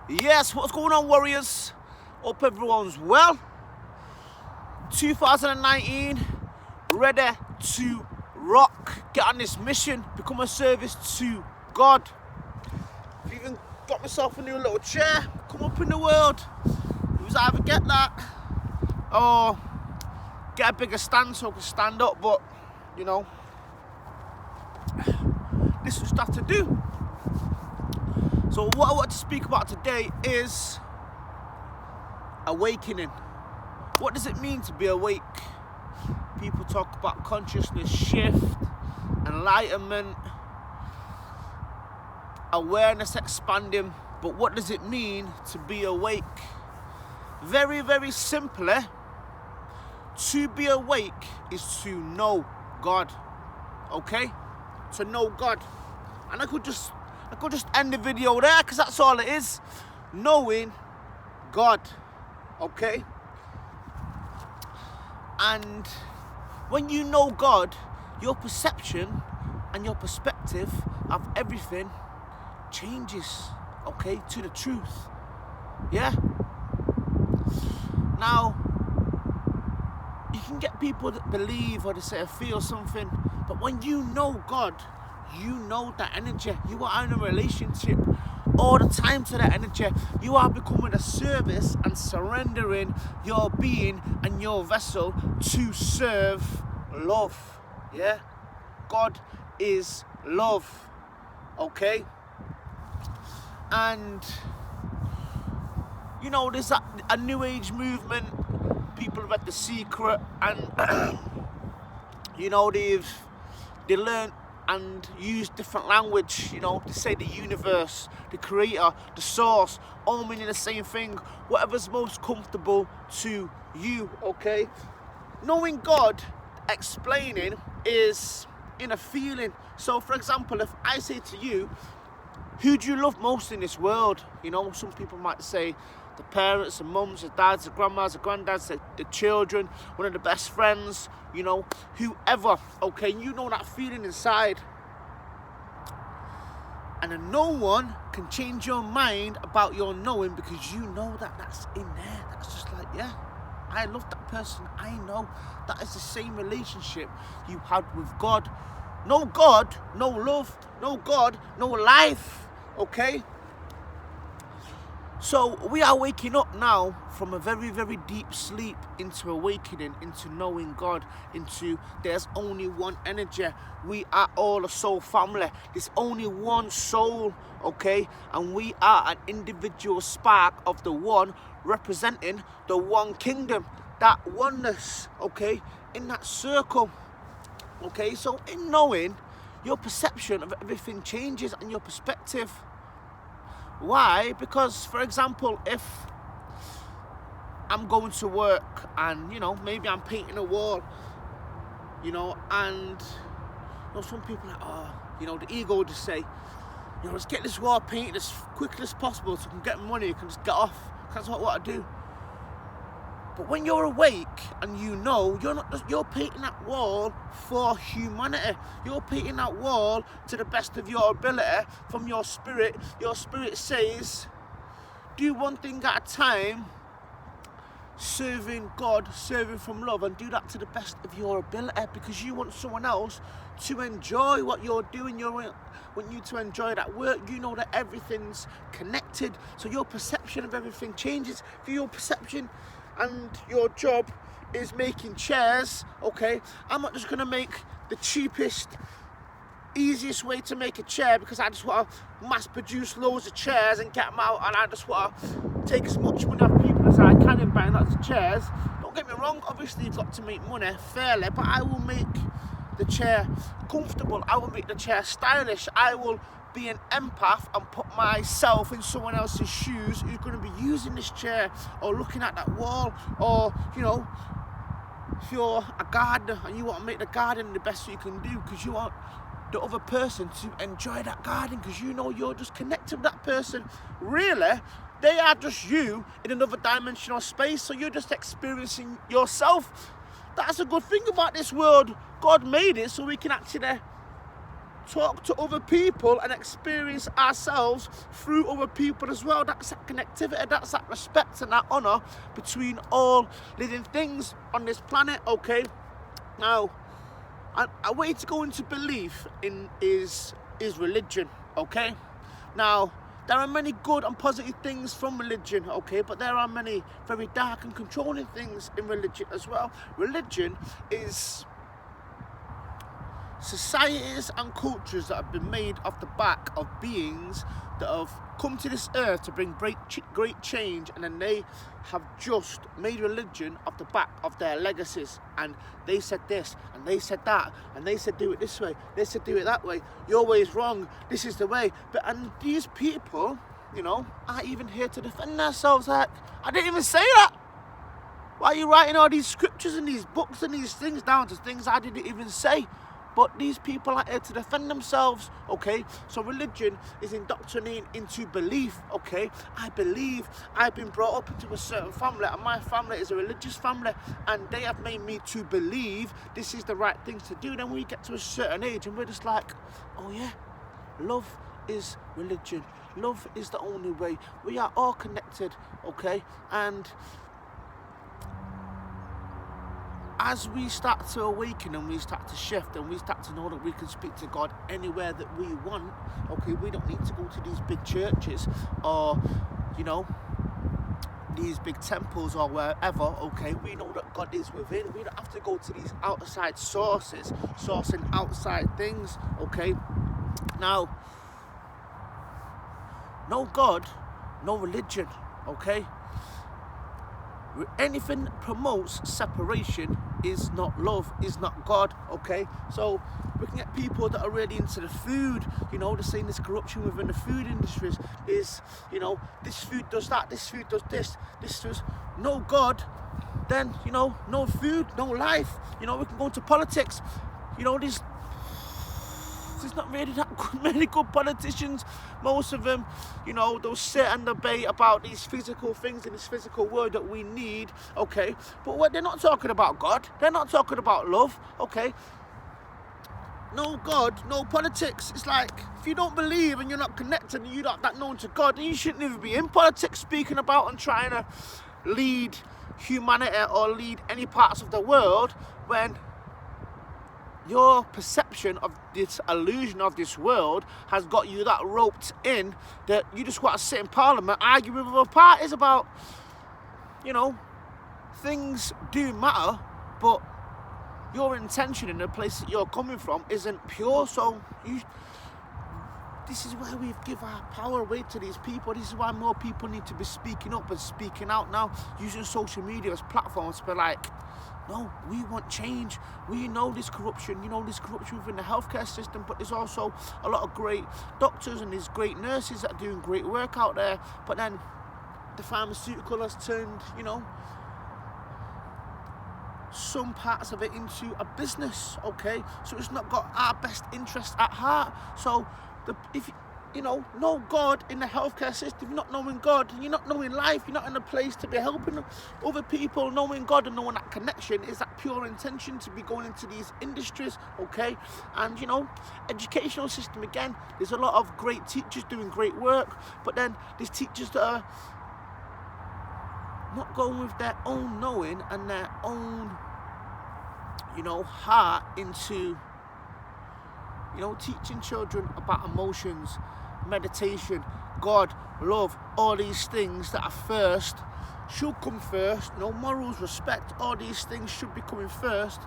Yes, what's going on, warriors? Hope everyone's well. 2019, ready to rock. Get on this mission, become a service to God. I've even got myself a new little chair. Come up in the world. It was either get that or get a bigger stand so I can stand up, but you know, this is what I have to do. So what I want to speak about today is awakening. What does it mean to be awake? People talk about consciousness shift, enlightenment, awareness expanding, but what does it mean to be awake? Very, very simply, to be awake is to know God, okay? To know God. And I could just end the video there because that's all it is. Knowing God, okay? And when you know God, your perception and your perspective of everything changes, okay, to the truth. Yeah? Now, you can get people that believe or they say feel something, but when you know God, you know that energy. You are in a relationship all the time to that energy. You are becoming a service and surrendering your being and your vessel to serve love. Yeah? God is love. Okay? And you know, there's a new age movement. People read The Secret and you know, they learned and use different language, you know, to say the universe, the creator, the source, all meaning the same thing, whatever's most comfortable to you, okay? Knowing God, explaining, is in a feeling. So, for example, if I say to you, who do you love most in this world? You know, some people might say the parents, the mums, the dads, the grandmas, the granddads, the children, one of the best friends, you know, whoever, okay? You know that feeling inside. And then no one can change your mind about your knowing because you know that that's in there. That's just like, yeah, I love that person. I know that is the same relationship you had with God. No God, no love. No God, no life. Okay? So we are waking up now from a very, very deep sleep into awakening, into knowing God, into there's only one energy. We are all a soul family. There's only one soul, okay? And we are an individual spark of the one representing the one kingdom. That oneness, okay? In that circle, okay? So in knowing, your perception of everything changes and your perspective. Why? Because, for example, if I'm going to work and, you know, maybe I'm painting a wall, you know, and, you know, some people are like, oh, you know, the ego would just say, you know, let's get this wall painted as quickly as possible so I can get money, I can just get off. That's what I do. But when you're awake and you know, you're painting that wall for humanity. You're painting that wall to the best of your ability from your spirit. Your spirit says, do one thing at a time, serving God, serving from love, and do that to the best of your ability because you want someone else to enjoy what you're doing. You want you to enjoy that work. You know that everything's connected. So your perception of everything changes. For your perception and your job is making chairs, okay? I'm not just gonna make the cheapest, easiest way to make a chair because I just want to mass produce loads of chairs and get them out, and I just want to take as much money off people as I can in buying lots of chairs. Don't get me wrong, obviously you've got to make money fairly, but I will make the chair comfortable. I will make the chair stylish. I will be an empath and put myself in someone else's shoes who's going to be using this chair or looking at that wall, or, you know, if you're a gardener and you want to make the garden the best you can do because you want the other person to enjoy that garden because you know you're just connected with that person. Really, they are just you in another dimensional space, so you're just experiencing yourself. That's a good thing about this world. God made it so we can actually talk to other people and experience ourselves through other people as well. That's that connectivity, that's that respect and that honour between all living things on this planet, okay? Now, a way to go into belief in is religion, okay? Now, there are many good and positive things from religion, okay? But there are many very dark and controlling things in religion as well. Religion is societies and cultures that have been made off the back of beings that have come to this earth to bring great change, and then they have just made religion off the back of their legacies. And they said this, and they said that, and they said do it this way, they said do it that way, your way is wrong, this is the way. And these people, you know, aren't even here to defend themselves. Like, I didn't even say that. Why are you writing all these scriptures and these books and these things down to things I didn't even say? But these people are here to defend themselves, okay? So religion is indoctrinating into belief, okay? I believe I've been brought up into a certain family, and my family is a religious family, and they have made me to believe this is the right thing to do. Then we get to a certain age and we're just like, oh yeah, love is religion. Love is the only way. We are all connected, okay? And as we start to awaken and we start to shift and we start to know that we can speak to God anywhere that we want, okay, we don't need to go to these big churches or, you know, these big temples or wherever, okay? We know that God is within. We don't have to go to these outside sources, sourcing outside things, okay? Now, no God, no religion, okay? Anything promotes separation is not love, is not God, okay? So we can get people that are really into the food, you know, they're saying there's corruption within the food industries, is, you know, this food does that, this food does this does no God, then, you know, no food, no life. You know, we can go into politics, you know, there's not really that many good politicians. Most of them, you know, they'll sit and debate about these physical things in this physical world that we need, okay? But what they're not talking about God, they're not talking about love, okay? No God, no politics. It's like, if you don't believe and you're not connected and you're not that known to God, then you shouldn't even be in politics speaking about and trying to lead humanity or lead any parts of the world when your perception of this illusion of this world has got you that roped in that you just want to sit in Parliament arguing with other parties about, you know, things do matter, but your intention in the place that you're coming from isn't pure. So this is why we give our power away to these people. This is why more people need to be speaking up and speaking out now, using social media as platforms to be like, no, we want change. We know this corruption, you know, this corruption within the healthcare system, but there's also a lot of great doctors and there's great nurses that are doing great work out there. But then the pharmaceutical has turned, you know, some parts of it into a business, okay? So it's not got our best interest at heart. So if you know, no God in the healthcare system, you're not knowing God, you're not knowing life, you're not in a place to be helping other people. Knowing God and knowing that connection is that pure intention to be going into these industries, okay? And, you know, educational system, again, there's a lot of great teachers doing great work, but then there's teachers that are not going with their own knowing and their own, you know, heart into, you know, teaching children about emotions, meditation, God, love, all these things that are first, should come first. No morals, respect, all these things should be coming first.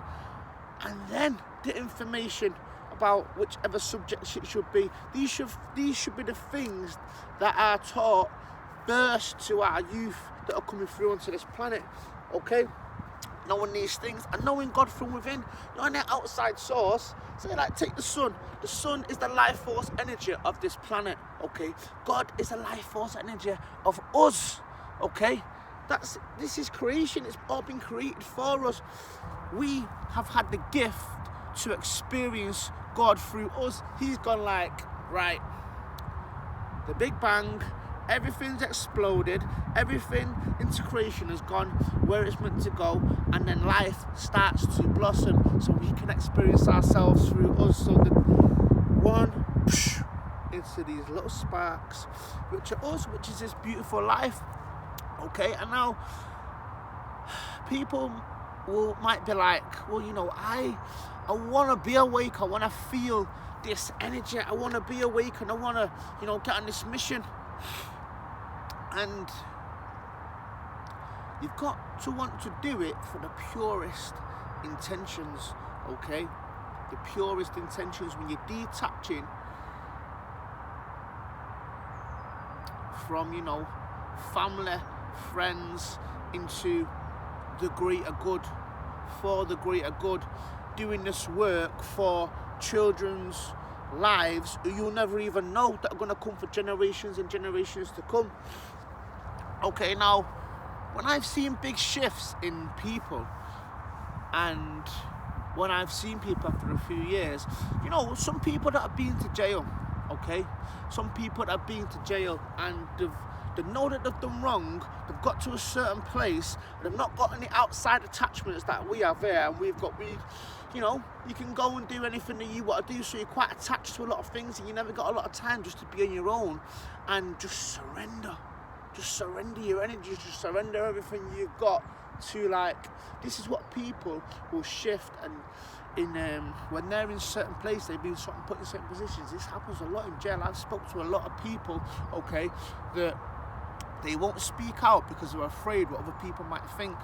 And then the information about whichever subject it should be. These should be the things that are taught first to our youth that are coming through onto this planet, okay? Knowing these things and knowing God from within, knowing their outside source. Say like, take the sun. The sun is the life force energy of this planet, okay? God is a life force energy of us, okay? This is creation. It's all been created for us. We have had the gift to experience God through us. He's gone like, right, the Big Bang, everything's exploded, everything into creation has gone where it's meant to go, and then life starts to blossom so we can experience ourselves through us. So the one, into these little sparks, which is this beautiful life. Okay, and now people might be like, well, I want to be awake. I want to feel this energy. I want to be awake, and I want to, get on this mission. And you've got to want to do it for the purest intentions, okay? The purest intentions, when you're detaching from, family, friends, into the greater good, for the greater good, doing this work for children's lives who you'll never even know, that are going to come for generations and generations to come. Okay, now, when I've seen big shifts in people, and when I've seen people after a few years, some people that have been to jail, okay? Some people that have been to jail, and they know that they've done wrong, they've got to a certain place, and they've not got any outside attachments that we have here, and you can go and do anything that you want to do, so you're quite attached to a lot of things, and you never got a lot of time just to be on your own, and just surrender. Just surrender your energy, just surrender everything you've got to, this is what people will shift, and when they're in certain places, they've been put in certain positions. This happens a lot in jail. I've spoke to a lot of people, okay, that they won't speak out because they're afraid what other people might think,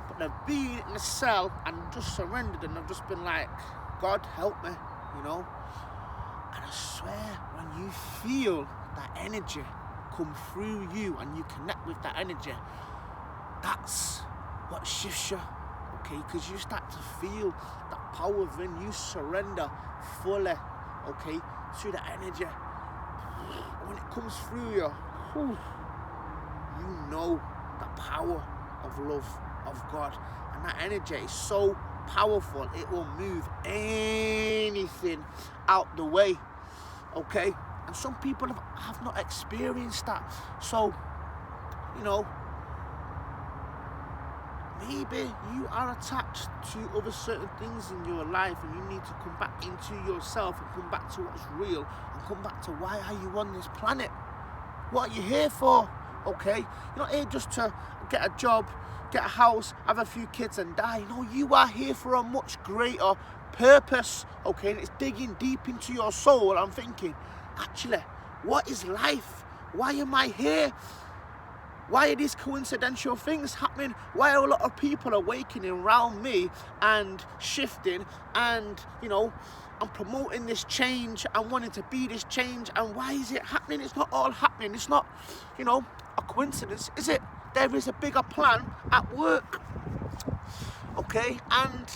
but they've been in a cell and just surrendered, and they've just been like, God help me, And I swear, when you feel that energy come through you and you connect with that energy, that's what shifts you, okay? Because you start to feel that power within you, surrender fully, okay, to the energy. When it comes through you, you know the power of love of God, and that energy is so powerful, it will move anything out the way, okay? And some people have not experienced that. So, maybe you are attached to other certain things in your life, and you need to come back into yourself and come back to what's real, and come back to, why are you on this planet? What are you here for? Okay? You're not here just to get a job, get a house, have a few kids and die. No, you are here for a much greater purpose, okay? And it's digging deep into your soul. I'm thinking, actually, what is life? Why am I here? Why are these coincidental things happening? Why are a lot of people awakening around me and shifting, and I'm promoting this change and wanting to be this change, and why is it happening? It's not all happening. It's not, a coincidence, is it? There is a bigger plan at work, okay? And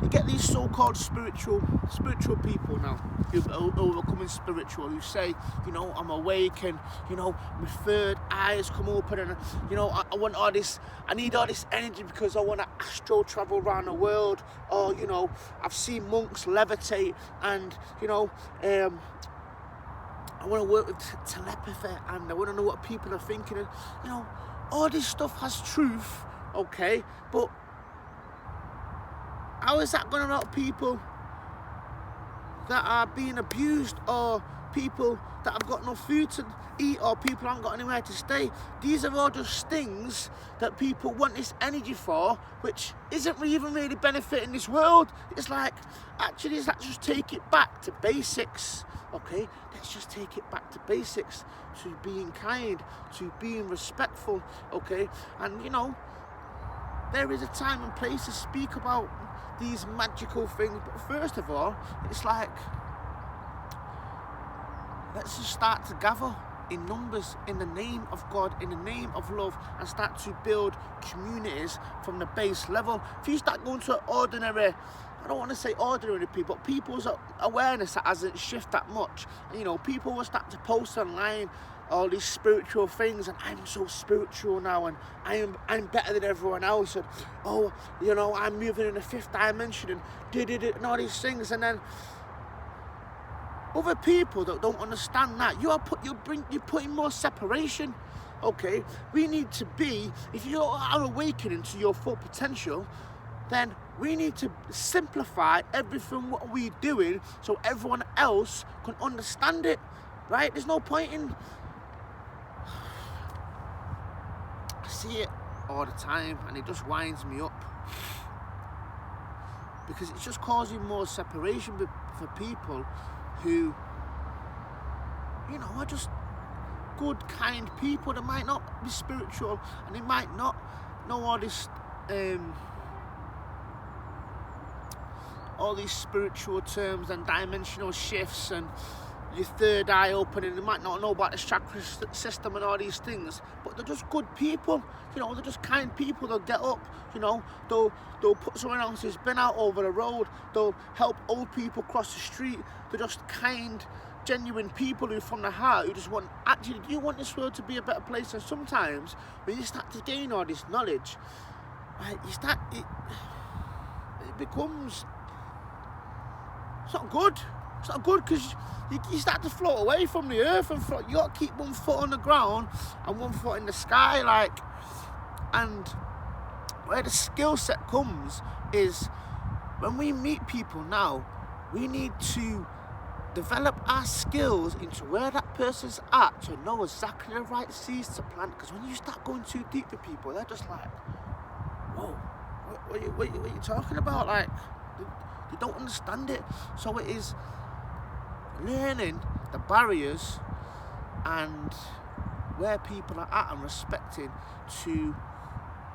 you get these so-called spiritual people now who are becoming spiritual, who say, I'm awake, and my third eyes come open, and I want all this, I need all this energy because I want to astral travel around the world, or I've seen monks levitate, and I want to work with telepathy, and I want to know what people are thinking, and all this stuff has truth, okay, but how is that going to help people that are being abused, or people that have got no food to eat, or people haven't got anywhere to stay? These are all just things that people want this energy for, which isn't even really benefiting this world. It's like, actually, let's just take it back to basics, okay? Let's just take it back to basics, to being kind, to being respectful, okay? And, there is a time and place to speak about these magical things, but first of all, it's like, let's just start to gather in numbers in the name of God, in the name of love, and start to build communities from the base level. If you start going to ordinary, I don't want to say ordinary people, but people's awareness that hasn't shifted that much, people will start to post online all these spiritual things, and I'm so spiritual now, and I'm better than everyone else, and I'm moving in the fifth dimension, and all these things, and then other people that don't understand that, you're putting more separation, okay? We need to be, if you are awakening to your full potential, then we need to simplify everything what we're doing so everyone else can understand it, right? There's no point in... I see it all the time and it just winds me up, because it's just causing more separation for people who, you know, are just good, kind people. They might not be spiritual and they might not know all this all these spiritual terms and dimensional shifts and your third eye opening. They might not know about the chakra system and all these things, but they're just good people, you know. They're just kind people. They'll get up, you know, they'll put someone else's bin out over the road, they'll help old people cross the street. They're just kind, genuine people who from the heart, who just want, actually, do you want this world to be a better place? And sometimes when you start to gain all this knowledge, right, it becomes, it's not good. It's not good, because you start to float away from the earth, and you got to keep one foot on the ground and one foot in the sky, like. And where the skill set comes is when we meet people now, we need to develop our skills into where that person's at to know exactly the right seeds to plant. Because when you start going too deep with people, they're just like, whoa, what are you talking about? Like, they don't understand it. So it is learning the barriers and where people are at and respecting, to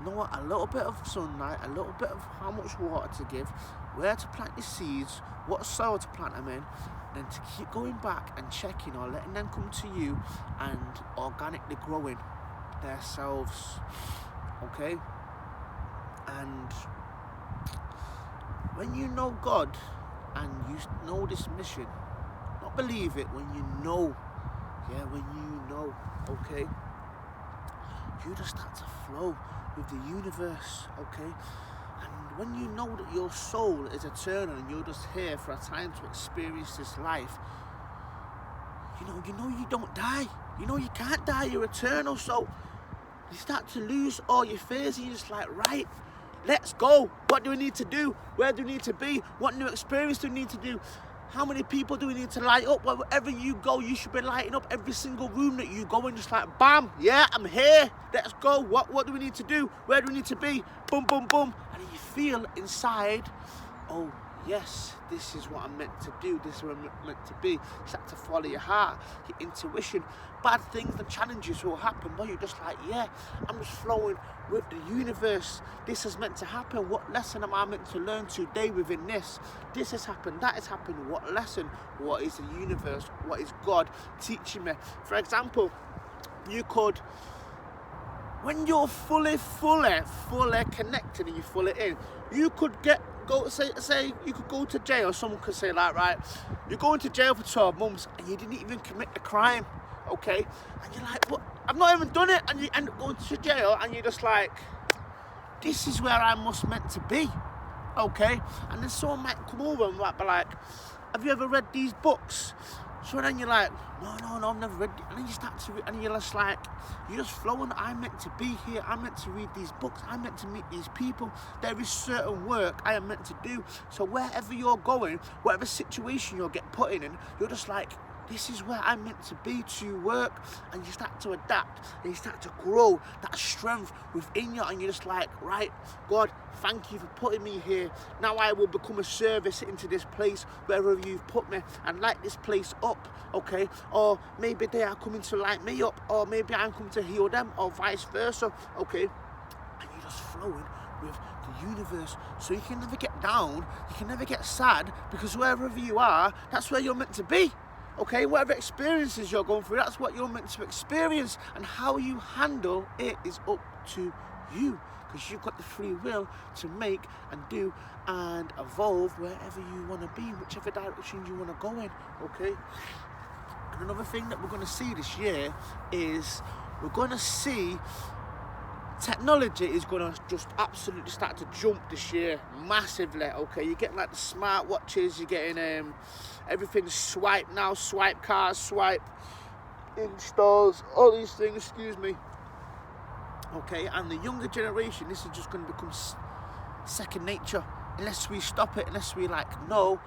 know a little bit of sunlight, a little bit of how much water to give, where to plant your seeds, what soil to plant them in, then to keep going back and checking or letting them come to you and organically growing themselves, okay? And when you know God and you know this mission, not believe it, when you know, okay, you just start to flow with the universe, okay? And when you know that your soul is eternal and you're just here for a time to experience this life, you know you don't die. You know you can't die, you're eternal. So you start to lose all your fears and you're just like, right, let's go. What do we need to do? Where do we need to be? What new experience do we need to do? How many people do we need to light up? Wherever you go, you should be lighting up every single room that you go in, just like, bam, yeah, I'm here, let's go. What do we need to do? Where do we need to be? Boom, boom, boom. And then you feel inside, oh, yes, this is what I'm meant to do. This is where I'm meant to be. You start to follow your heart, your intuition. Bad things and challenges will happen, but you're just like, yeah, I'm just flowing with the universe. This is meant to happen. What lesson am I meant to learn today within this? This has happened, that has happened. What lesson? What is the universe? What is God teaching me? For example, you could, when you're fully connected and you're fully in, you could say you could go to jail. Someone could say, like, right, you're going to jail for 12 months and you didn't even commit the crime, okay? And you're like, what? I've not even done it. And you end up going to jail and you're just like, this is where I must meant to be, okay? And then someone might come over and might be like, have you ever read these books? So then you're like, no, I've never read it. And then you start to read, and you're just like, you're just flowing. I'm meant to be here. I'm meant to read these books. I'm meant to meet these people. There is certain work I am meant to do. So wherever you're going, whatever situation you'll get put in, you're just like, this is where I'm meant to be to work. And you start to adapt and you start to grow that strength within you. And you're just like, right, God, thank you for putting me here. Now I will become a service into this place wherever you've put me and light this place up, okay? Or maybe they are coming to light me up, or maybe I'm coming to heal them, or vice versa, okay? And you're just flowing with the universe. So you can never get down, you can never get sad, because wherever you are, that's where you're meant to be. Okay, whatever experiences you're going through, that's what you're meant to experience, and how you handle it is up to you, because you've got the free will to make and do and evolve wherever you want to be, whichever direction you want to go in, okay? And another thing that we're going to see this year is we're going to see technology is going to just absolutely start to jump this year massively, okay? You're getting like the smart watches, you're getting everything's swipe now, swipe cars, swipe installs, all these things, okay? And the younger generation, this is just going to become second nature unless we stop it, unless we no,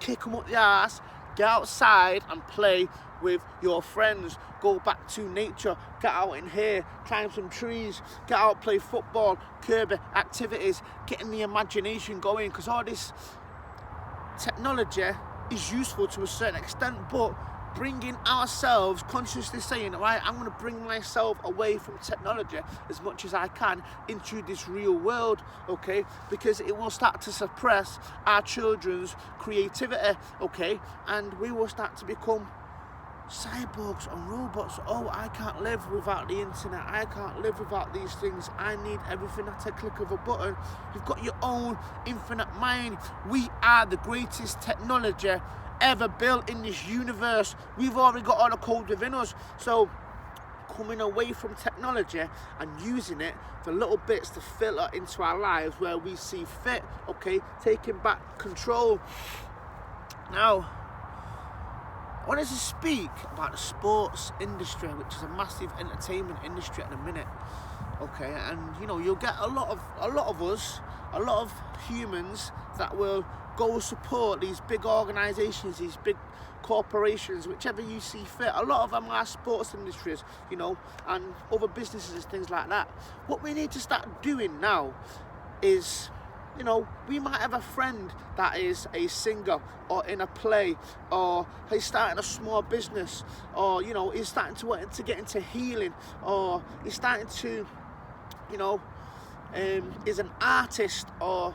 kick them up the arse, get outside and play with your friends, go back to nature, get out in here, climb some trees, get out, play football, curb activities, getting the imagination going, because all this technology is useful to a certain extent, but bringing ourselves, consciously saying, right, I'm going to bring myself away from technology as much as I can into this real world, okay, because it will start to suppress our children's creativity, okay, and we will start to become cyborgs and robots. Oh, I can't live without the internet, I can't live without these things, I need everything at a click of a button. You've got your own infinite mind. We are the greatest technology ever built in this universe. We've already got all the code within us. So coming away from technology and using it for little bits to filter into our lives where we see fit, okay, taking back control. Now, I wanted to speak about the sports industry, which is a massive entertainment industry at the minute, okay, and you'll get a lot of us, a lot of humans that will go support these big organisations, these big corporations, whichever you see fit. A lot of them are sports industries, and other businesses and things like that. What we need to start doing now is, we might have a friend that is a singer or in a play, or he's starting a small business, or he's starting to want to get into healing, or he's starting to is an artist, or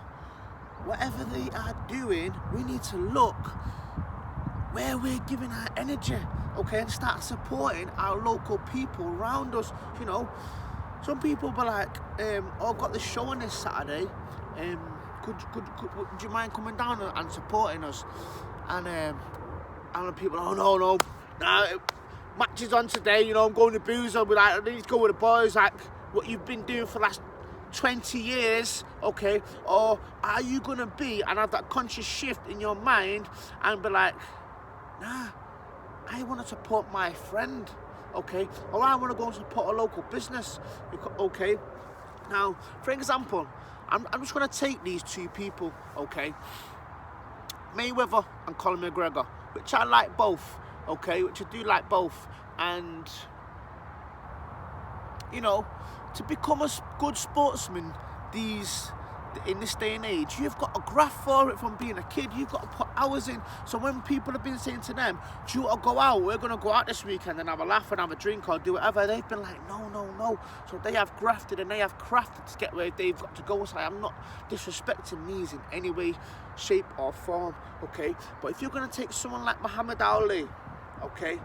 whatever they are doing. We need to look where we're giving our energy, okay, and start supporting our local people around us. Some people be like, I've got this show on this Saturday, could do you mind coming down and supporting us? And people, oh no, match is on today, I'm going to booze. I'll be like, I need to go with the boys, like what you've been doing for the last 20 years, okay? Or are you gonna be and have that conscious shift in your mind and be like, nah, I want to support my friend, okay? Or I want to go and support a local business, okay? Now, for example, I'm just gonna take these two people, okay? Mayweather and Conor McGregor, which I like both, okay? Which I do like both, and to become a good sportsman in this day and age, you've got to graft for it from being a kid. You've got to put hours in. So when people have been saying to them, do you want to go out? We're going to go out this weekend and have a laugh and have a drink or do whatever. They've been like, no. So they have grafted and they have crafted to get where they've got to go. So I'm not disrespecting these in any way, shape or form, okay? But if you're going to take someone like Muhammad Ali, okay,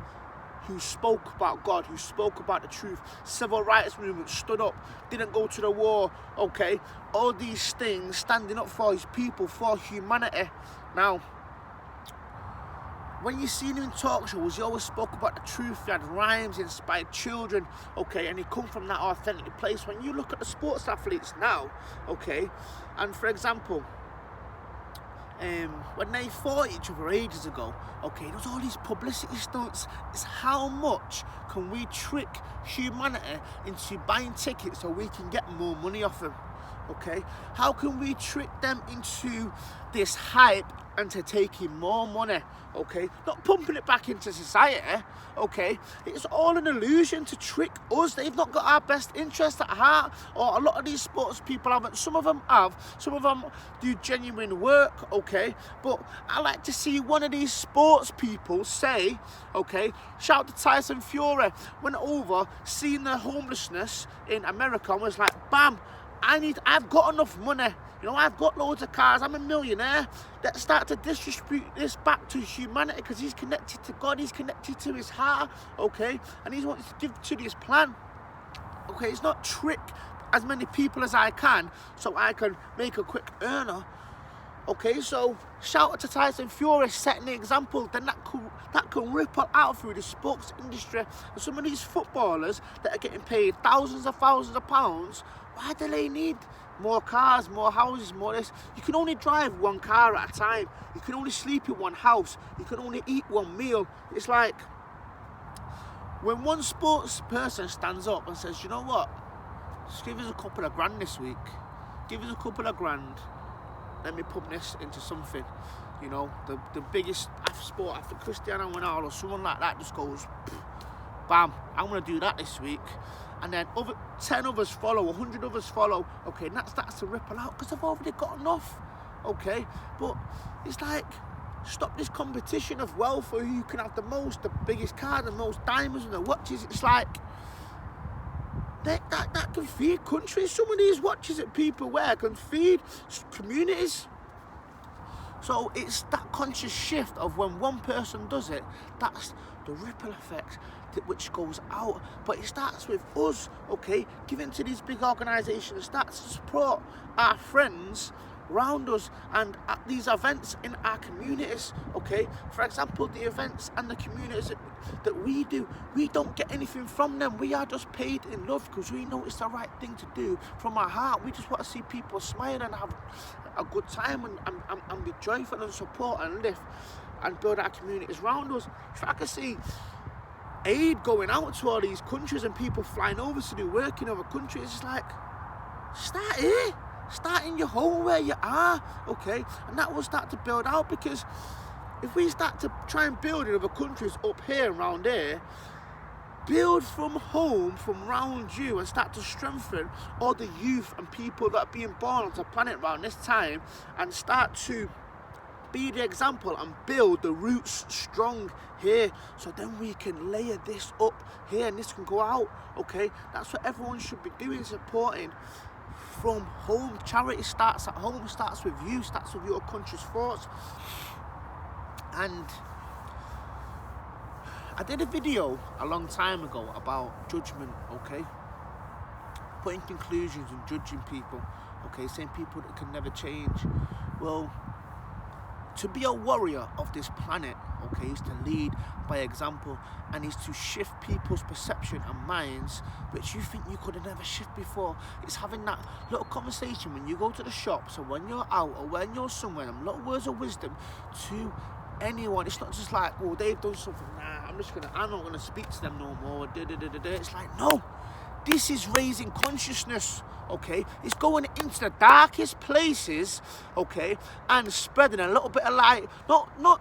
who spoke about God, who spoke about the truth, civil rights movement, stood up, didn't go to the war, okay? All these things, standing up for his people, for humanity. Now, when you see him in talk shows, he always spoke about the truth. He had rhymes, he inspired children, okay? And he come from that authentic place. When you look at the sports athletes now, okay? And for example, when they fought each other ages ago, okay, there was all these publicity stunts. It's how much can we trick humanity into buying tickets so we can get more money off them, okay? How can we trick them into this hype and to taking more money, okay? Not pumping it back into society, okay? It's all an illusion to trick us. They've not got our best interest at heart, or a lot of these sports people haven't. Some of them have, some of them do genuine work, okay? But I like to see one of these sports people say, okay, shout out to Tyson Fury, went over, seen the homelessness in America and was like, bam, I've got enough money, I've got loads of cars, I'm a millionaire. Let's start to distribute this back to humanity, because he's connected to God, he's connected to his heart, okay? And he wants to give to this plan, okay? It's not trick as many people as I can so I can make a quick earner, okay? So shout out to Tyson Fury setting the example. Then that can ripple out through the sports industry. And some of these footballers that are getting paid thousands of pounds, why do they need more cars, more houses, more this? You can only drive one car at a time. You can only sleep in one house. You can only eat one meal. It's like when one sports person stands up and says, you know what, just give us a couple of grand this week. give us a couple of grand, let me put this into something. You know, the biggest sport after Cristiano Ronaldo, someone like that just goes, bam, I'm going to do that this week. And then 10 others follow, 100 others follow. Okay, and that starts to ripple out because I've already got enough. Okay, but it's like, stop this competition of wealth for who can have the most, the biggest car, the most diamonds and the watches. It's like, that can feed countries. Some of these watches that people wear can feed communities. So it's that conscious shift of when one person does it, that's the ripple effect which goes out. But it starts with us, okay, giving to these big organisations. It starts to support our friends around us and at these events in our communities, okay. For example, the events and the communities that we do, we don't get anything from them. We are just paid in love because we know it's the right thing to do from our heart. We just want to see people smile and have a good time and be joyful and support and lift and build our communities around us. If I can see aid going out to all these countries and people flying over to do work in other countries, it's like, start here. Start in your home where you are, okay? And that will start to build out, because if we start to try and build in other countries up here and around here, build from home, from around you, and start to strengthen all the youth and people that are being born onto the planet around this time, and start to be the example and build the roots strong here, so then we can layer this up here and this can go out, okay? That's what everyone should be doing, supporting from home. Charity starts at home, starts with you, starts with your country's thoughts. And I did a video a long time ago about judgment, okay? Putting conclusions and judging people, okay? Saying people that can never change. Well, to be a warrior of this planet, okay, is to lead by example, and is to shift people's perception and minds which you think you could have never shift before. It's having that little conversation when you go to the shops or when you're out or when you're somewhere, and little words of wisdom to anyone. It's not just like, well, they've done something, I'm not gonna speak to them no more. It's like, no, this is raising consciousness, okay? It's going into the darkest places, okay, and spreading a little bit of light. Not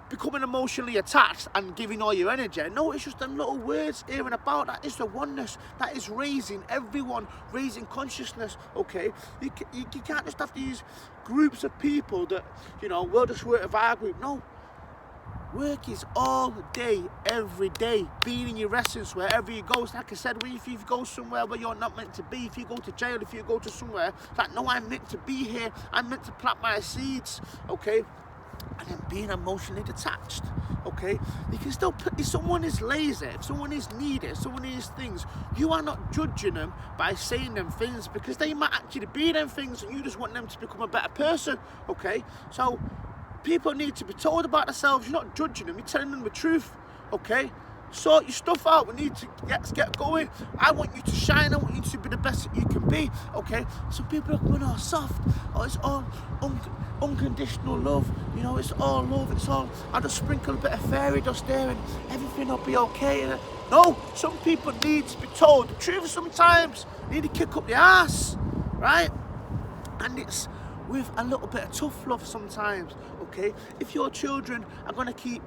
becoming emotionally attached and giving all your energy. No, it's just them little words here and about. That is the oneness. That is raising everyone, raising consciousness, okay? You can't just have these groups of people that, you know, we'll just work with our group. No. Work is all day, every day, being in your essence wherever you go. It's like I said, if you go somewhere where you're not meant to be, if you go to jail, if you go to somewhere, it's like, no, I'm meant to be here. I'm meant to plant my seeds, okay? And then being emotionally detached, okay? You can still if someone is lazy, if someone is needy, if someone is things, you are not judging them by saying them things, because they might actually be them things and you just want them to become a better person, okay? So people need to be told about themselves. You're not judging them, you're telling them the truth, okay? Sort your stuff out. We need to get going. I want you to shine. I want you to be the best that you can be, okay? Some people are going, oh, soft. Oh, it's all unconditional love. You know, it's all love. It's all, I'll just sprinkle a bit of fairy dust there and everything will be okay. And no, some people need to be told the truth sometimes. They need to kick up the ass, right? And it's with a little bit of tough love sometimes, okay? If your children are going to keep,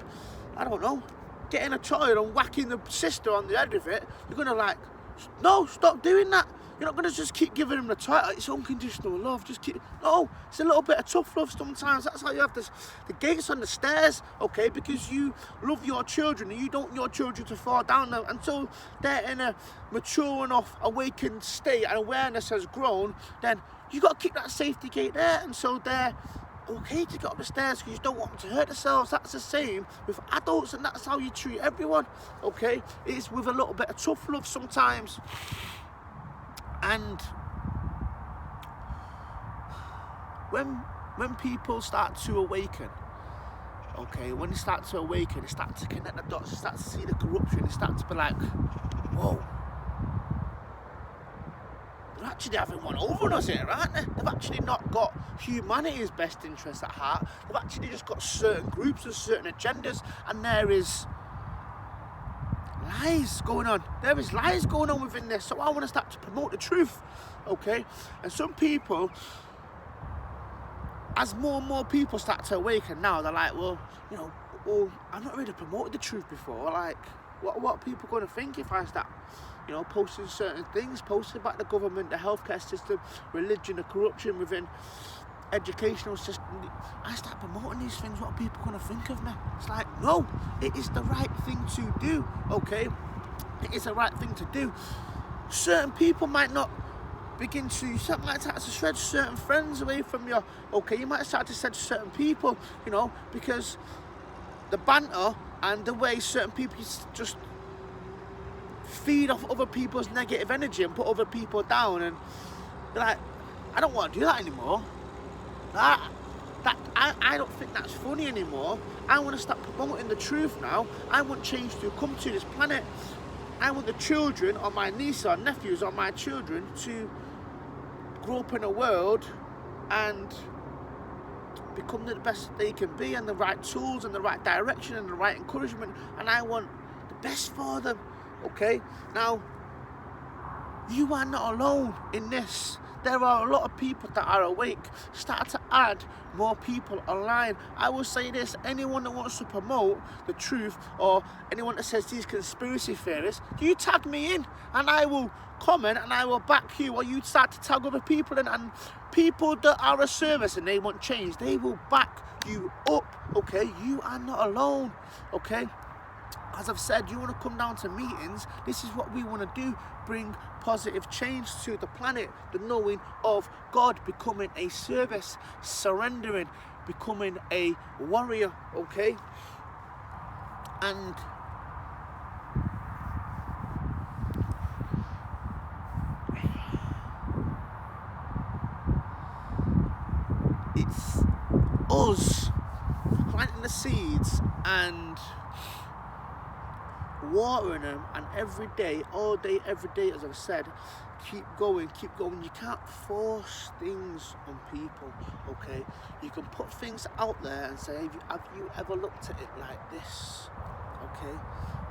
I don't know, getting a toy and whacking the sister on the head of it, you're going to like, no, stop doing that. You're not going to just keep giving them the toy. It's unconditional love. Just keep, no, it's a little bit of tough love sometimes. That's how you have the gates on the stairs, okay? Because you love your children and you don't want your children to fall down there until they're in a mature enough, awakened state and awareness has grown. Then you got to keep that safety gate there, and so they're okay to get up the stairs because you don't want them to hurt themselves. That's the same with adults, and that's how you treat everyone, okay? It's with a little bit of tough love sometimes. And when people start to awaken, okay, when they start to awaken, they start to connect the dots, they start to see the corruption, they start to be like, whoa, they're actually having one over on us here, aren't they? They've actually not got humanity's best interests at heart. They've actually just got certain groups and certain agendas, and there is lies going on. There is lies going on within this. So I want to start to promote the truth, okay? And some people, as more and more people start to awaken now, they're like, well, I'm not really promoted the truth before. Like, what are people going to think if I start, posting certain things, posting about the government, the healthcare system, religion, the corruption within educational system? I start promoting these things. What are people going to think of me? It's like, no, it is the right thing to do, okay? It is the right thing to do. Certain people might not begin to, something like that, to shred certain friends away from you, okay? You might start to shred certain people, because the banter and the way certain people just feed off other people's negative energy and put other people down, and you're like, I don't want to do that anymore. I don't think that's funny anymore. I want to start promoting the truth now. I want change to come to this planet. I want the children, or my nieces or nephews or my children, to grow up in a world and become the best they can be, and the right tools and the right direction and the right encouragement, and I want the best for them, okay? Now, you are not alone in this. There are a lot of people that are awake. Start to add more people online. I will say this, anyone that wants to promote the truth, or anyone that says these conspiracy theorists, you tag me in and I will comment and I will back you, or you start to tag other people in, and people that are a service and they want change, they will back you up, okay? You are not alone, okay? As I've said, you want to come down to meetings, this is what we want to do, bring positive change to the planet, the knowing of God, becoming a service, surrendering, becoming a warrior, okay? And it's us planting the seeds and watering them, and every day, all day, every day, as I've said, keep going. You can't force things on people, okay? You can put things out there and say, have you ever looked at it like this, okay?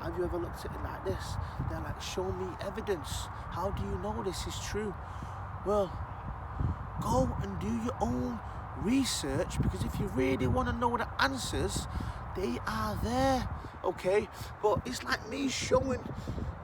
Have you ever looked at it like this? They're like, show me evidence. How do you know this is true? Well, go and do your own research, because if you really want to know the answers, they are there, okay? But it's like me showing,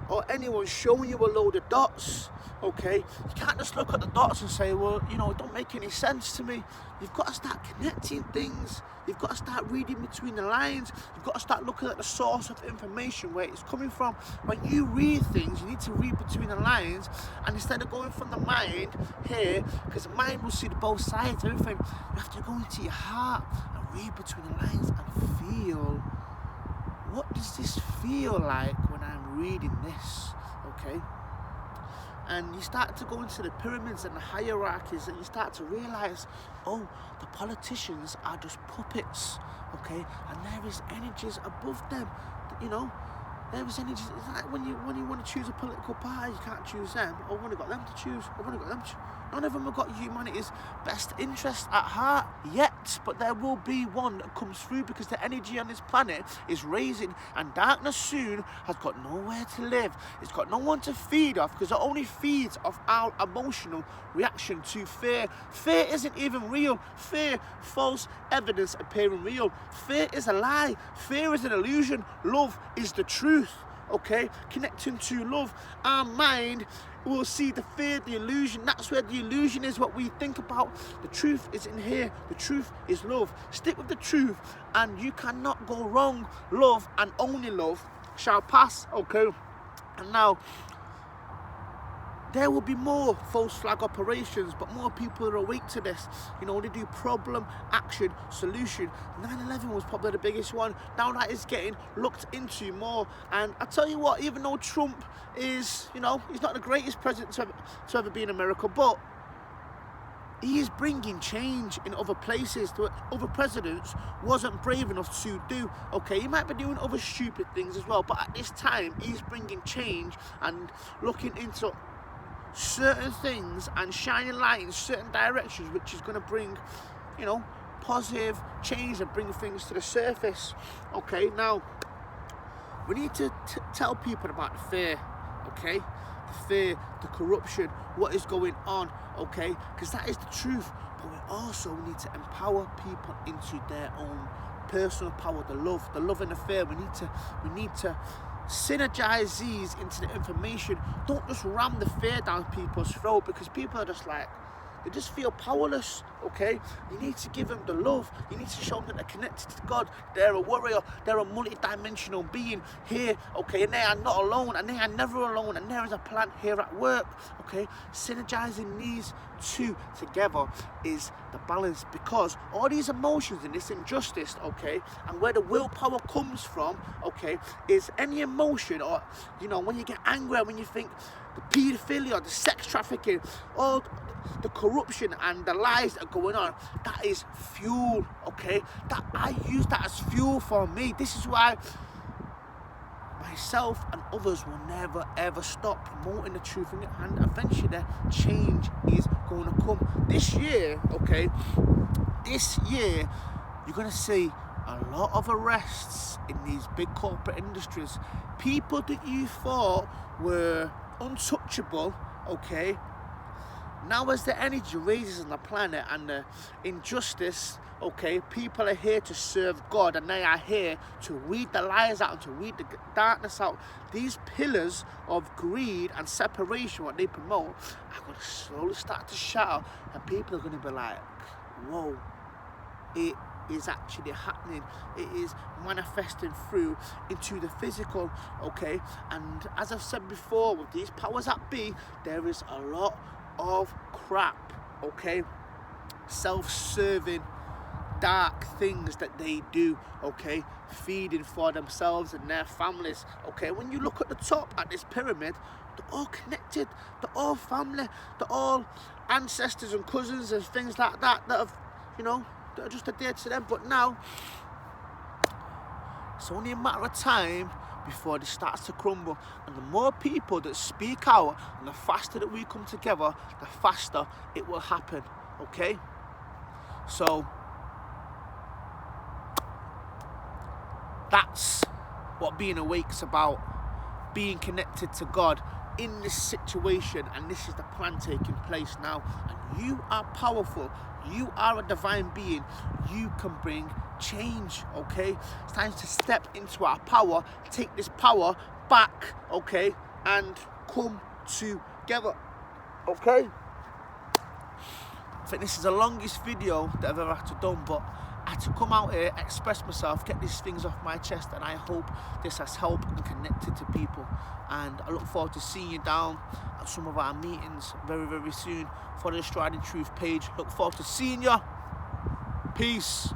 or anyone showing you a load of dots, okay? You can't just look at the dots and say, well, it don't make any sense to me. You've got to start connecting things. You've got to start reading between the lines. You've got to start looking at the source of information, where it's coming from. When you read things, you need to read between the lines, and instead of going from the mind here, because the mind will see the both sides of everything, you have to go into your heart and read between the lines and feel, what does this feel like when I'm reading this, okay? And you start to go into the pyramids and the hierarchies, and you start to realise, oh, the politicians are just puppets, okay? And there is energies above them, there is energies. It's like when you want to choose a political party, you can't choose them. I've only got them to choose. None of them have got humanity's best interest at heart yet, but there will be one that comes through, because the energy on this planet is raising, and darkness soon has got nowhere to live. It's got no one to feed off, because it only feeds off our emotional reaction to fear. Fear isn't even real. Fear, false evidence appearing real. Fear is a lie. Fear is an illusion. Love is the truth, okay? Connecting to love, our mind will see the fear, the illusion. That's where the illusion is, what we think about. The truth is in here. The truth is love. Stick with the truth and you cannot go wrong. Love, and only love, shall pass, okay? And now, there will be more false flag operations, but more people are awake to this. They do problem, action, solution. 9/11 was probably the biggest one. Now that is getting looked into more. And I tell you what, even though Trump is, he's not the greatest president to ever be in America, but he is bringing change in other places that other presidents wasn't brave enough to do, okay? He might be doing other stupid things as well, but at this time, he's bringing change and looking into certain things and shining light in certain directions, which is going to bring, positive change and bring things to the surface, okay? Now, We need to tell people about the fear, okay? The fear, the corruption, what is going on, okay? Because that is the truth. But we also need to empower people into their own personal power, the love and the fear. We need to synergize these into the information. Don't just ram the fear down people's throat, because people are just like, they just feel powerless, okay? You need to give them the love. You need to show them that they're connected to God. They're a warrior. They're a multi-dimensional being here, okay? And they are not alone, and they are never alone, and there is a plan here at work, okay? Synergizing these two together is the balance, because all these emotions and this injustice, okay, and where the willpower comes from, okay, is any emotion, or, you know, when you get angry, when you think the paedophilia, the sex trafficking, all the corruption and the lies that are going on, that is fuel, okay? That I use that as fuel for me. This is why myself and others will never ever stop promoting the truth, and eventually the change is going to come. This year, okay, this year you're going to see a lot of arrests in these big corporate industries. People that you thought were untouchable, okay, now as the energy raises on the planet and the injustice, okay, people are here to serve God, and they are here to weed the lies out and to weed the darkness out. These pillars of greed and separation, what they promote, are going to slowly start to shatter, and people are going to be like, whoa, it is actually happening. It is manifesting through into the physical, okay? And as I've said before, with these powers that be, there is a lot of crap, okay? Self-serving, dark things that they do, okay? Feeding for themselves and their families, okay? When you look at the top at this pyramid, they're all connected, they're all family, they're all ancestors and cousins and things like that that have, you know, that are just adhered to them. But now it's only a matter of time before this starts to crumble, and the more people that speak out and the faster that we come together, the faster it will happen, okay? So that's what being awake's about, being connected to God in this situation, and this is the plan taking place now. And you are powerful, you are a divine being, you can bring change, okay? It's time to step into our power, take this power back, okay, and come together, okay? I think this is the longest video that I've ever had to do, but I had to come out here, express myself, get these things off my chest, and I hope this has helped and connected to people. And I look forward to seeing you down at some of our meetings very, very soon for the Striding Truth page. Look forward to seeing you. Peace.